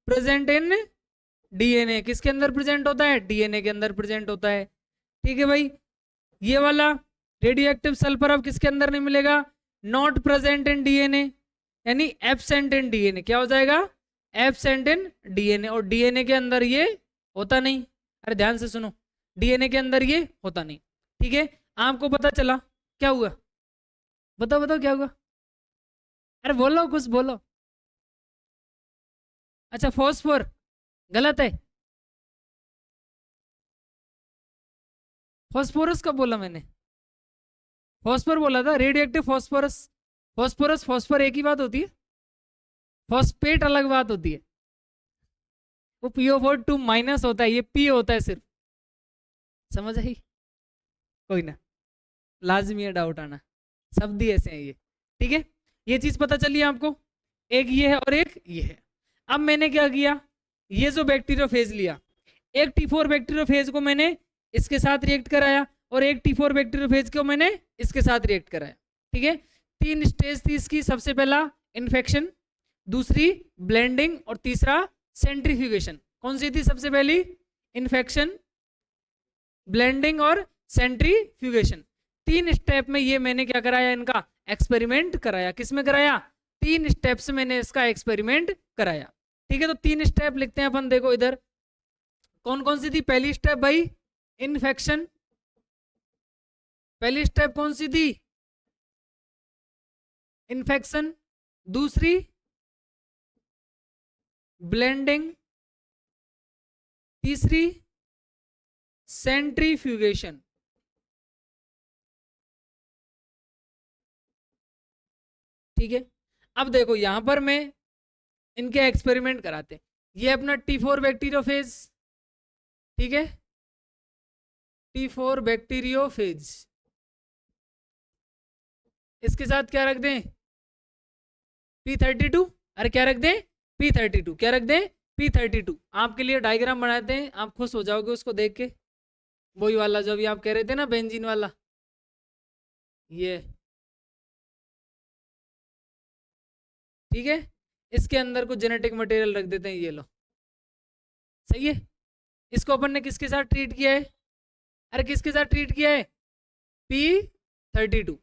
Present in DNA. किसके अंदर प्रेजेंट होता है? डीएनए के अंदर प्रेजेंट होता है। ठीक है भाई, ये वाला रेडियो एक्टिव सल्फर अब किसके अंदर नहीं मिलेगा? नॉट प्रेजेंट इन डीएनए, यानी एब्सेंट इन डीएनए। क्या हो जाएगा? Absent in DNA. और डीएनए के अंदर ये होता नहीं। अरे ध्यान से सुनो, डीएनए के अंदर ये होता नहीं। ठीक है, आपको पता चला क्या हुआ? बताओ बताओ क्या हुआ? अरे बोलो, कुछ बोलो। अच्छा, फॉस्फोर गलत है। फॉस्फोरस कब बोला मैंने? फॉस्फोर बोला था, radio active phosphorus. Phosphorus phosphor एक ही बात होती है, फॉस्फेट अलग बात होती है। वो PO4 माइनस होता है, ये P होता है सिर्फ। समझ आई? कोई ना, लाजमी है डाउट आना, शब्द ही ऐसे हैं ये। ठीक है, ये चीज पता चली आपको। एक ये है और एक ये है। अब मैंने क्या किया, ये जो बैक्टीरियोफेज लिया, एक T4 बैक्टीरियोफेज को मैंने इसके साथ रिएक्ट कराया और एक T4 बैक्टीरियोफेज को मैंने इसके साथ रिएक्ट कराया। ठीक है, 3 स्टेज थी इसकी। सबसे पहला इन्फेक्शन, दूसरी ब्लेंडिंग और तीसरा सेंट्रीफ्यूगेशन। कौन सी थी सबसे पहली? इन्फेक्शन, ब्लेंडिंग और सेंट्रीफ्यूगेशन। 3 स्टेप में ये मैंने क्या कराया? इनका एक्सपेरिमेंट कराया। किस में कराया? 3 स्टेप से मैंने इसका एक्सपेरिमेंट कराया। ठीक है, तो 3 स्टेप लिखते हैं अपन। देखो इधर कौन कौन सी थी। पहली स्टेप भाई इन्फेक्शन। पहली स्टेप कौन सी थी? इन्फेक्शन। दूसरी ब्लेंडिंग, तीसरी सेंट्रीफ्यूगेशन। ठीक है, अब देखो यहां पर मैं इनके एक्सपेरिमेंट कराते हैं। ये अपना T4 बैक्टीरियोफेज, ठीक है, T4 बैक्टीरियोफेज। इसके साथ क्या रख दें? P32। अरे क्या रख दें? P32। क्या रख दें? P32। आपके लिए डायग्राम बनाते हैं, आप खुश हो जाओगे उसको देख के। वही वाला जो अभी आप कह रहे थे ना, बेंजीन वाला। ये ठीक है, इसके अंदर कुछ जेनेटिक मटेरियल रख देते हैं। ये लो, सही है। इसको अपन ने किसके साथ ट्रीट किया है? अरे किसके साथ ट्रीट किया है? P32।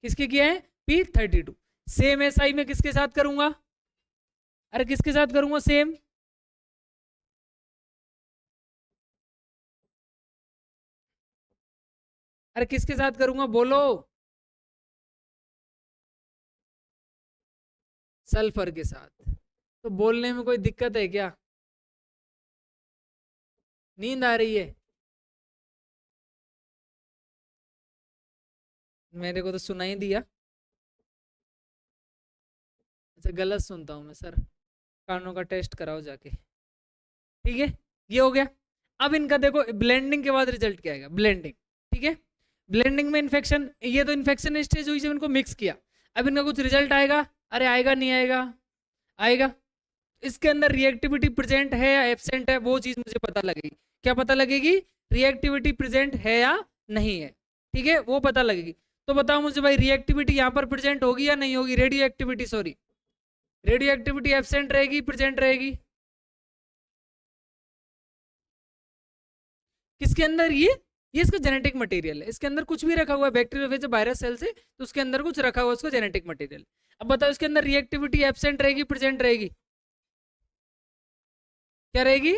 किसके किया है? P32। सेम SI में किसके साथ करूंगा? अरे किसके साथ करूंगा सेम? अरे किसके साथ करूंगा बोलो? सल्फर के साथ। तो बोलने में कोई दिक्कत है क्या? नींद आ रही है? मेरे को तो सुना ही दिया। अच्छा, गलत सुनता हूँ मैं सर, कानों का टेस्ट कराओ जाके। ठीक है, ये हो गया। अब इनका देखो ब्लेंडिंग के बाद रिजल्ट क्या आएगा? ब्लेंडिंग। ठीक है, ब्लेंडिंग में इन्फेक्शन, ये तो इन्फेक्शन स्टेज हुई जब इनको मिक्स किया। अब इनका कुछ रिजल्ट आएगा? अरे आएगा, नहीं आएगा? आएगा। इसके अंदर रिएक्टिविटी प्रेजेंट है या एब्सेंट है, वो चीज मुझे पता लगेगी। क्या पता लगेगी? रिएक्टिविटी प्रेजेंट है या नहीं है। ठीक है, वो पता लगेगी। तो बताओ मुझे भाई, रिएक्टिविटी यहाँ पर प्रेजेंट होगी या नहीं होगी? Radio activity, sorry, radio activity absent रहेगी प्रेजेंट रहेगी? किसके अंदर? ये इसका जेनेटिक मटेरियल है, इसके अंदर कुछ भी रखा हुआ है, बैक्टीरियोफेज वायरस सेल से, तो उसके अंदर कुछ रखा हुआ है, उसका जेनेटिक मटेरियल। अब बताओ इसके अंदर रिएक्टिविटी एब्सेंट रहेगी प्रेजेंट रहेगी? क्या रहेगी?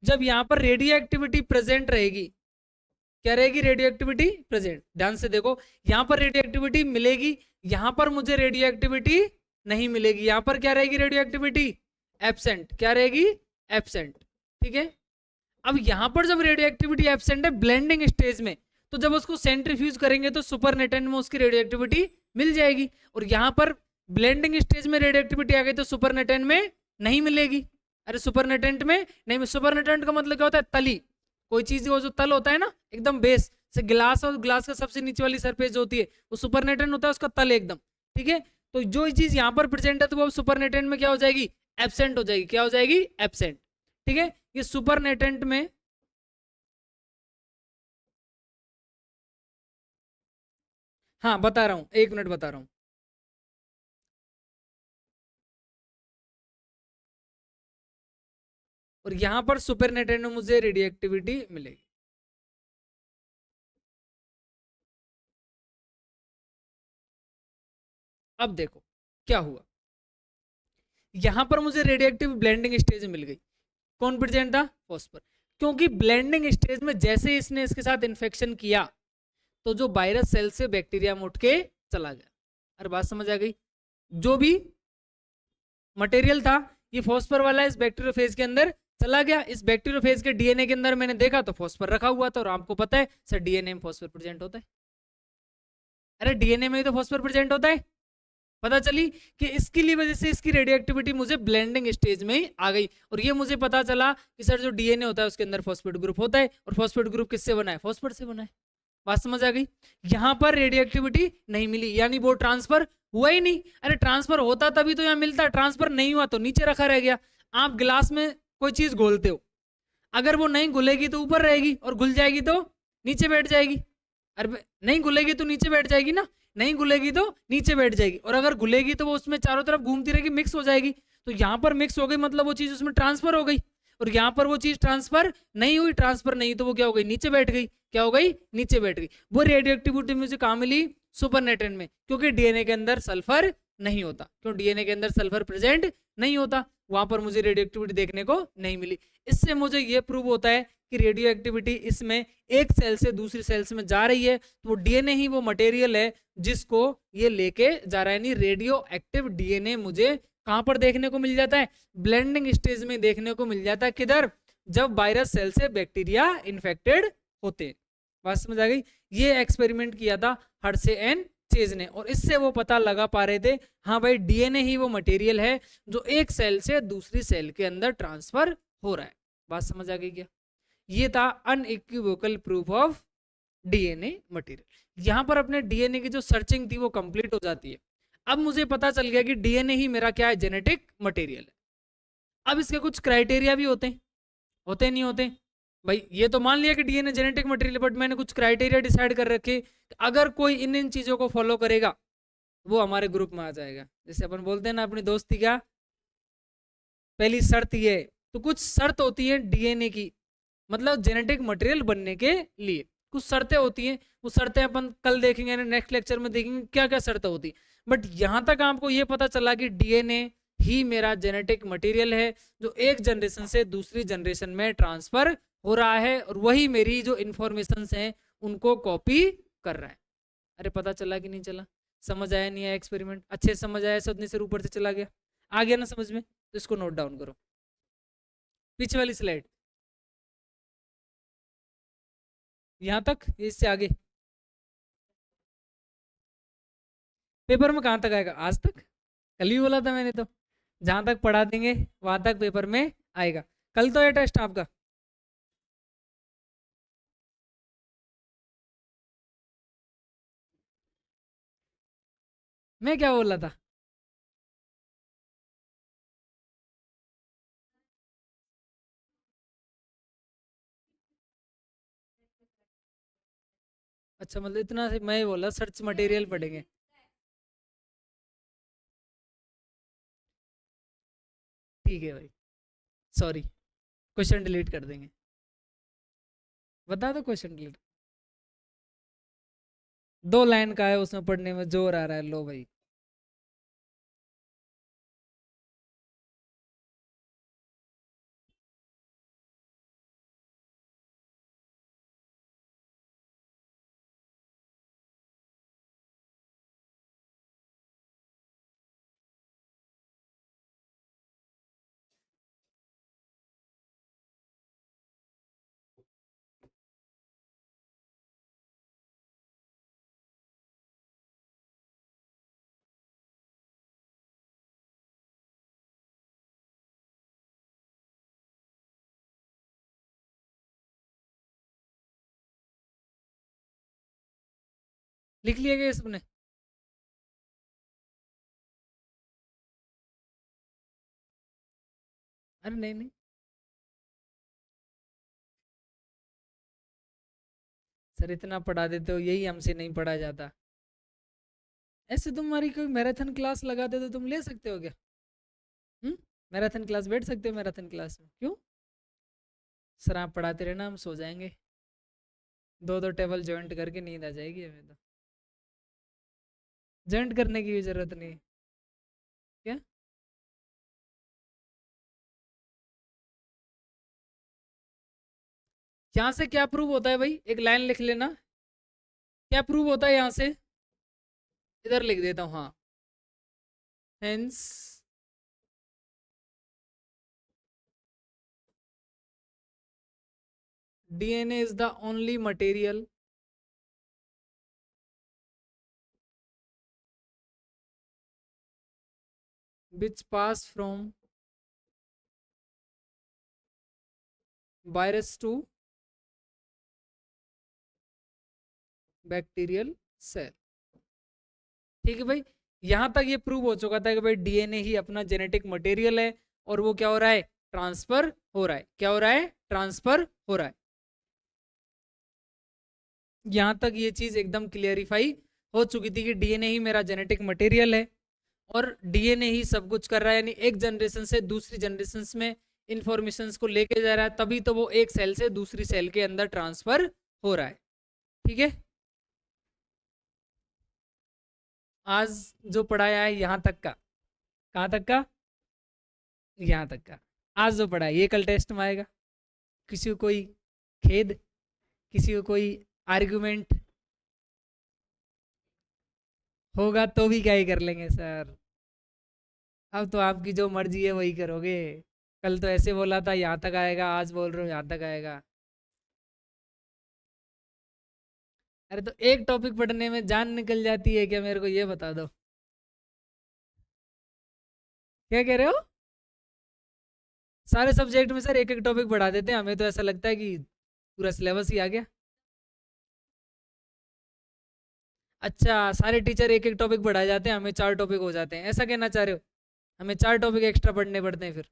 जब यहां पर रेडियो एक्टिविटी प्रेजेंट रहेगी, क्या रहेगी? Radio activity present. ध्यान से देखो, यहां पर रेडियो एक्टिविटी मिलेगी, यहां पर मुझे रेडियो एक्टिविटी नहीं मिलेगी, यहां पर क्या रहेगी? Radio activity absent. क्या रहेगी? एब्सेंट। ठीक है। अब यहां पर जब रेडियो एक्टिविटी एब्सेंट है ब्लेंडिंग स्टेज में, तो जब उसको सेंट्रीफ्यूज करेंगे तो सुपरनेटेंट में उसकी रेडियो एक्टिविटी मिल जाएगी, और यहां पर ब्लेंडिंग स्टेज में रेडियो एक्टिविटी आ गई तो सुपरनेटेंट में नहीं मिलेगी। अरे सुपरनेटेंट में नहीं, सुपरनेटेंट का मतलब क्या होता है? तली। कोई चीज को जो तल होता है ना, एकदम बेस से, गिलास और ग्लास का सबसे नीचे वाली सरफेस जो होती है वो सुपरनेटेंट होता है, उसका तल एकदम। ठीक है। तो जो चीज यहाँ पर प्रेजेंट है तो वो सुपरनेटेंट में क्या हो जाएगी? एब्सेंट हो जाएगी। क्या हो जाएगी? एब्सेंट। ठीक है। ये सुपरनेटेंट में, हाँ बता रहा हूं, 1 मिनट बता रहा हूं। और यहां पर सुपरनेटेंट में मुझे रेडियो एक्टिविटी मिलेगी। अब देखो क्या हुआ, यहां पर मुझे रेडियोएक्टिव ब्लेंडिंग स्टेज मिल गई। कौन प्रेजेंट था? फॉस्फर। क्योंकि ब्लेंडिंग स्टेज में जैसे ही इसने इसके साथ इन्फेक्शन किया तो जो वायरस सेल से बैक्टीरिया में उठ के चला गया। अरे बात समझ आ गई? जो भी मटेरियल था ये फॉस्फर वाला इस बैक्टीरियोफेज के अंदर चला गया। इस बैक्टीरियोफेज के डीएनए के अंदर मैंने देखा तो फॉस्फर रखा हुआ था, और आपको पता है सर डीएनए में फॉस्फर प्रेजेंट होता है। अरे डीएनए में ही तो फॉस्फर प्रेजेंट होता है। पता चली कि इसकी लिए वजह से इसकी रेडियो एक्टिविटी मुझे ब्लेंडिंग स्टेज में ही आ गई, और ये मुझे पता चला कि सर जो डीएनए होता है उसके अंदर फॉस्फेट ग्रुप होता है, और फॉस्फेट ग्रुप किससे बना है? फॉस्फेट से बना है। बात समझ आ गई? यहां पर रेडियो एक्टिविटी नहीं मिली, यानी वो ट्रांसफर हुआ ही नहीं। अरे ट्रांसफर होता तभी तो यहाँ मिलता, ट्रांसफर नहीं हुआ तो नीचे रखा रह गया। आप गिलास में कोई चीज घोलते हो, अगर वो नहीं घुलेगी तो ऊपर रहेगी, और घुल जाएगी तो नीचे बैठ जाएगी। अरे नहीं घुलेगी तो नीचे बैठ जाएगी ना, नहीं घुलेगी तो नीचे बैठ जाएगी, और अगर घुलेगी तो वो उसमें चारों तरफ घूमती रहेगी, मिक्स हो जाएगी। तो यहाँ पर मिक्स हो गई मतलब वो चीज उसमें ट्रांसफर हो गई, और यहाँ पर वो चीज ट्रांसफर नहीं हुई। ट्रांसफर नहीं तो वो क्या हो गई? नीचे बैठ गई। क्या हो गई? नीचे बैठ गई। वो रेडियो एक्टिविटी मुझे कहाँ मिली? सुपरनेटेंट में, क्योंकि डीएनए के अंदर सल्फर नहीं होता। क्यों? डीएनए के अंदर सल्फर प्रेजेंट नहीं होता, वहां पर मुझे रेडियो एक्टिविटी देखने को नहीं मिली। इससे मुझे ये प्रूव होता है कि रेडियो एक्टिविटी इसमें एक सेल से दूसरी सेल्स में जा रही है, तो वो डीएनए ही वो मटेरियल है जिसको ये लेके जा रहा है। यानी रेडियो एक्टिव डीएनए मुझे कहां पर देखने को मिल जाता है? ब्लेंडिंग स्टेज में देखने को मिल जाता है। किधर? जब वायरस सेल से बैक्टीरिया इन्फेक्टेड होते। बात समझ आ गई? ये एक्सपेरिमेंट किया था हर्शे एंड चेज ने, और इससे वो पता लगा पा रहे थे हाँ भाई डीएनए ही वो मटेरियल है जो एक सेल से दूसरी सेल के अंदर ट्रांसफर हो रहा है। बात समझ आ गई क्या? ये था unequivocal proof of DNA material. यहां पर अपने डीएनए की जो सर्चिंग थी वो कंप्लीट हो जाती है। अब मुझे पता चल गया कि डीएनए ही मेरा क्या है? जेनेटिक मटेरियल है। अब इसके कुछ क्राइटेरिया भी होते नहीं होते? भाई ये तो मान लिया कि डीएनए जेनेटिक मटेरियल, बट मैंने कुछ क्राइटेरिया डिसाइड कर रखे, अगर कोई इन चीजों को फॉलो करेगा वो हमारे ग्रुप में आ जाएगा। जैसे अपन बोलते हैं ना अपनी दोस्ती का पहली शर्त ये है, तो कुछ शर्त होती है डीएनए की, मतलब जेनेटिक मटेरियल बनने के लिए कुछ शर्तें होती हैं। वो शर्तें अपन कल देखेंगे, नेक्स्ट लेक्चर में देखेंगे क्या क्या शर्तें होती। बट यहां तक आपको ये पता चला कि डीएनए ही मेरा जेनेटिक मटेरियल है जो एक जनरेशन से दूसरी जनरेशन में ट्रांसफर हो रहा है, और वही मेरी जो इंफॉर्मेशन है उनको कॉपी कर रहा है। अरे पता चला कि नहीं चला? समझ आया नहीं आया एक्सपेरिमेंट? अच्छे से समझ आया, ऐसा उतनी से ऊपर से चला गया? आ गया ना समझ में? तो इसको नोट डाउन करो, पीछे वाली स्लाइड, यहाँ तक, इससे आगे पेपर में कहाँ तक आएगा? आज तक, कल ही बोला था मैंने तो, जहां तक पढ़ा देंगे वहां तक पेपर में आएगा। कल तो है टेस्ट आपका। मैं क्या बोल रहा था? अच्छा, मतलब इतना से मैं बोला सर्च मटेरियल पढ़ेंगे। ठीक है भाई, सॉरी, क्वेश्चन डिलीट कर देंगे। बता दो क्वेश्चन डिलीट। 2 लाइन का है, उसमें पढ़ने में जोर आ रहा है, लो भाई। लिख लिया गया सबने? अरे नहीं नहीं सर, इतना पढ़ा देते हो, यही हमसे नहीं पढ़ा जाता। ऐसे तुम्हारी कोई मैराथन क्लास लगा दे तो तुम ले सकते हो क्या? हम्म, मैराथन क्लास बैठ सकते हो मैराथन क्लास में, क्यों? सर आप पढ़ाते रहना, हम सो जाएंगे, 2-2 टेबल ज्वाइंट करके नींद आ जाएगी हमें तो। ज्वाइंट करने की भी जरूरत नहीं। क्या? यहाँ से क्या प्रूव होता है भाई? एक लाइन लिख लेना, क्या प्रूव होता है यहाँ से? इधर लिख देता हूँ, हाँ। Hence DNA is the only material which pass from virus to bacterial cell. ठीक है भाई, यहां तक ये प्रूव हो चुका था कि भाई DNA ही अपना जेनेटिक मटेरियल है, और वो क्या हो रहा है? ट्रांसफर हो रहा है। क्या हो रहा है? ट्रांसफर हो रहा है। यहां तक ये चीज एकदम क्लियरिफाई हो चुकी थी कि DNA ही मेरा जेनेटिक मटेरियल है, और DNA ही सब कुछ कर रहा है, यानी एक जनरेशन से दूसरी जनरेशन में इंफॉर्मेशन को लेके जा रहा है, तभी तो वो एक सेल से दूसरी सेल के अंदर ट्रांसफर हो रहा है। ठीक है, आज जो पढ़ाया है यहाँ तक का, कहाँ तक का? यहाँ तक का। आज जो पढ़ा है ये कल टेस्ट में आएगा। किसी को कोई खेद, किसी को कोई आर्गुमेंट होगा तो भी क्या ही कर लेंगे सर। अब तो आपकी जो मर्जी है वही करोगे। कल तो ऐसे बोला था यहाँ तक आएगा, आज बोल रहे हो यहाँ तक आएगा। अरे तो एक टॉपिक पढ़ने में जान निकल जाती है क्या, मेरे को ये बता दो। क्या कह रहे हो? सारे सब्जेक्ट में सर एक एक टॉपिक पढ़ा देते हैं, हमें तो ऐसा लगता है कि पूरा सिलेबस ही आ गया। अच्छा, सारे टीचर एक एक टॉपिक पढ़ाए जाते हैं, हमें 4 टॉपिक हो जाते हैं, ऐसा कहना चाह रहे हो? हमें 4 टॉपिक एक्स्ट्रा पढ़ने पड़ते हैं फिर।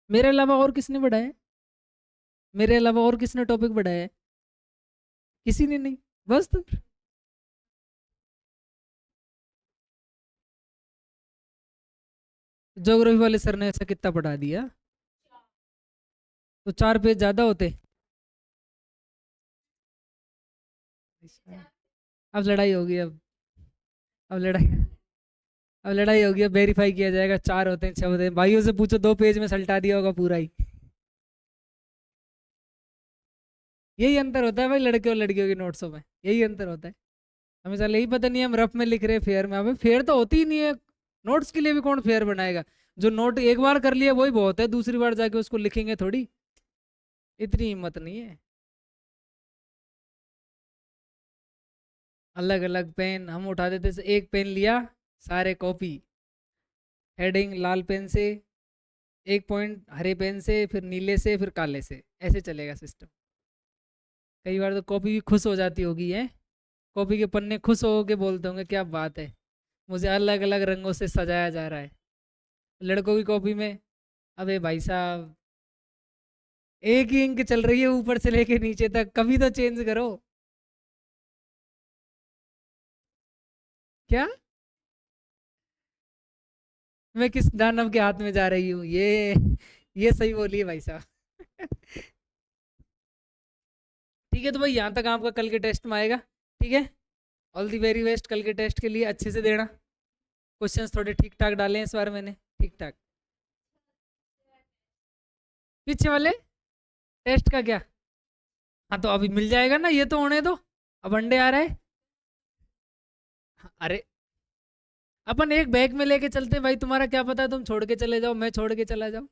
मेरे अलावा और किसने पढ़ाया है? मेरे अलावा और किसने टॉपिक पढ़ाया है? किसी ने नहीं, बस तो फिर। ज्योग्राफी वाले सर ने ऐसा कितना पढ़ा दिया? तो 4 पेज ज्यादा होते। अच्छा, अब लड़ाई होगी अब लड़ाई अब लड़ाई होगी, अब वेरीफाई किया जाएगा, 4 होते हैं 6 होते हैं, भाइयों से पूछो 2 पेज में सल्टा दिया होगा पूरा ही। यही अंतर होता है भाई लड़के और लड़कियों के नोट्सों में, यही अंतर होता है। हमें साला यही पता नहीं है, हम रफ में लिख रहे हैं फेयर में, हमें फेयर तो होती ही नहीं है। नोट्स के लिए भी कौन फेयर बनाएगा? जो नोट एक बार कर लिया वही बहुत है, दूसरी बार जाके उसको लिखेंगे थोड़ी, इतनी हिम्मत नहीं है। अलग अलग पेन हम उठा देते से, एक पेन लिया सारे कॉपी, हेडिंग लाल पेन से, एक पॉइंट हरे पेन से, फिर नीले से, फिर काले से, ऐसे चलेगा सिस्टम। कई बार तो कॉपी भी खुश हो जाती होगी है, कॉपी के पन्ने खुश हो के बोलते होंगे क्या बात है, मुझे अलग अलग रंगों से सजाया जा रहा है। लड़कों की कॉपी में, अबे भाई साहब एक ही इंक चल रही है ऊपर से लेके नीचे तक, कभी तो चेंज करो। क्या? मैं किस दानव के हाथ में जा रही हूँ ये सही बोलिए भाई साहब। ठीक है, तो भाई यहाँ तक आपका कल के टेस्ट में आएगा। ठीक है, ऑल दी वेरी बेस्ट कल के टेस्ट के लिए, अच्छे से देना। क्वेश्चंस थोड़े ठीक ठाक डाले हैं इस बार मैंने, ठीक ठाक। पीछे वाले टेस्ट का क्या? हाँ तो अभी मिल जाएगा ना, ये तो होने दो, अब अंडे आ रहे हैं। अरे अपन एक बैग में लेके चलते भाई, तुम्हारा क्या पता तुम छोड़ के चले जाओ, मैं छोड़ के चला जाऊँ।